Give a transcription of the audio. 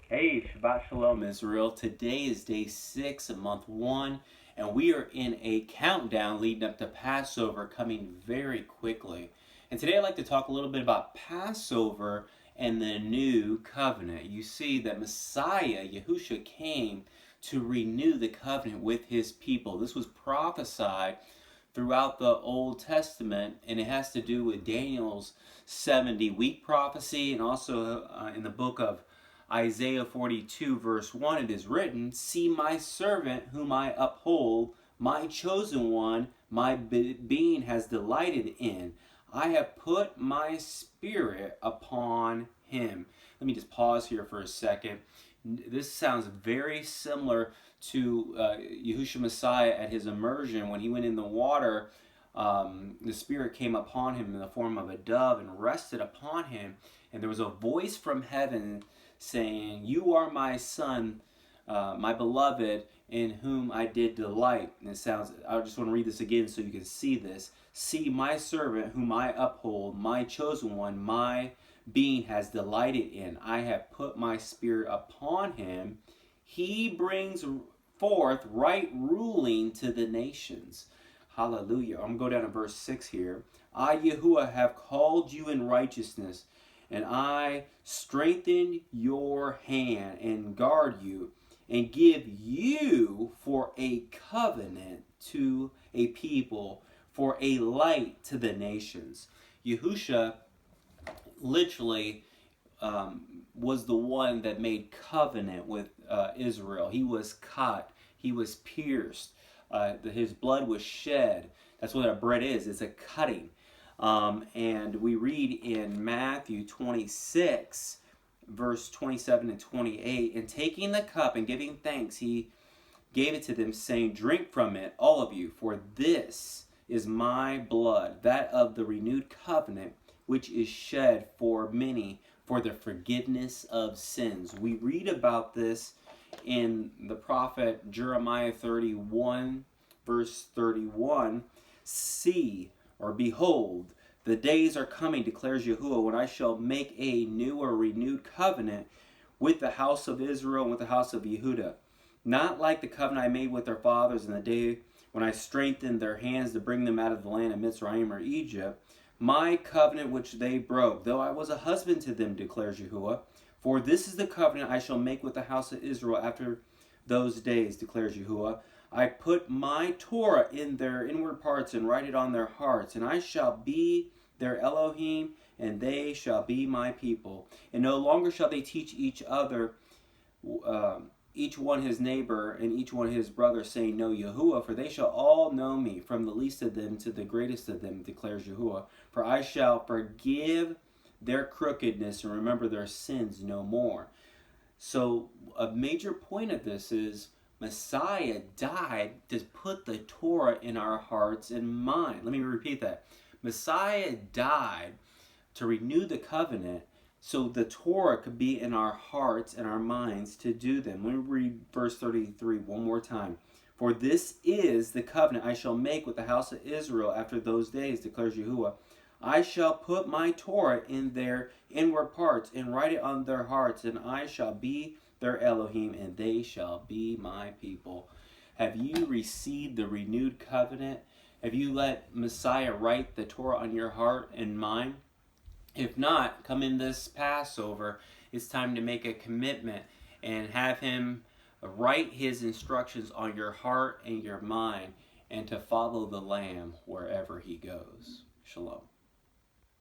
Hey, Shabbat Shalom, Israel. Today is day 6 of month 1, and we are in a countdown leading up to Passover coming very quickly. And today I'd like to talk a little bit about Passover and the New Covenant. You see that Messiah, Yahushua, came to renew the covenant with his people. This was prophesied throughout the Old Testament, and it has to do with Daniel's 70-week prophecy, and also in the book of Isaiah 42 verse 1, it is written, "See my servant whom I uphold, my chosen one, my being has delighted in. I have put my spirit upon him." Let me just pause here for a second. This sounds very similar to Yahushua Messiah at his immersion when he went in the water. The Spirit came upon him in the form of a dove and rested upon him. And there was a voice from heaven saying, "You are my son, my beloved, in whom I did delight." And it sounds, I just want to read this again so you can see this. "See my servant whom I uphold, my chosen one, my being has delighted in. I have put my spirit upon him. He brings forth right ruling to the nations." Hallelujah. I'm going to go down to verse 6 here. "I, Yahuwah, have called you in righteousness, and I strengthen your hand and guard you, and give you for a covenant to a people, for a light to the nations." Yahushua literally was the one that made covenant with Israel. He was cut. He was pierced. His blood was shed. That's what a bread is. It's a cutting. And we read in Matthew 26, verse 27 and 28, "And taking the cup and giving thanks, he gave it to them, saying, Drink from it, all of you, for this is my blood, that of the renewed covenant, which is shed for many for the forgiveness of sins." We read about this in the prophet Jeremiah 31, verse 31. "See," or "Behold, the days are coming, declares Yahuwah, when I shall make a new or renewed covenant with the house of Israel and with the house of Yehudah. Not like the covenant I made with their fathers in the day when I strengthened their hands to bring them out of the land of Mitzrayim or Egypt, my covenant which they broke, though I was a husband to them, declares Yahuwah. For this is the covenant I shall make with the house of Israel after those days, declares Yahuwah. I put my Torah in their inward parts and write it on their hearts, and I shall be their Elohim, and they shall be my people. And no longer shall they teach each other, each one his neighbor, and each one his brother, saying, Know Yahuwah, for they shall all know me, from the least of them to the greatest of them, declares Yahuwah. For I shall forgive their crookedness and remember their sins no more." So a major point of this is Messiah died to put the Torah in our hearts and mind. Let me repeat that. Messiah died to renew the covenant so the Torah could be in our hearts and our minds to do them. Let me read verse 33 one more time. "For this is the covenant I shall make with the house of Israel after those days, declares Yahuwah. I shall put my Torah in their inward parts and write it on their hearts, and I shall be their Elohim, and they shall be my people." Have you received the renewed covenant? Have you let Messiah write the Torah on your heart and mind? If not, come in this Passover. It's time to make a commitment and have him write his instructions on your heart and your mind, and to follow the Lamb wherever he goes. Shalom.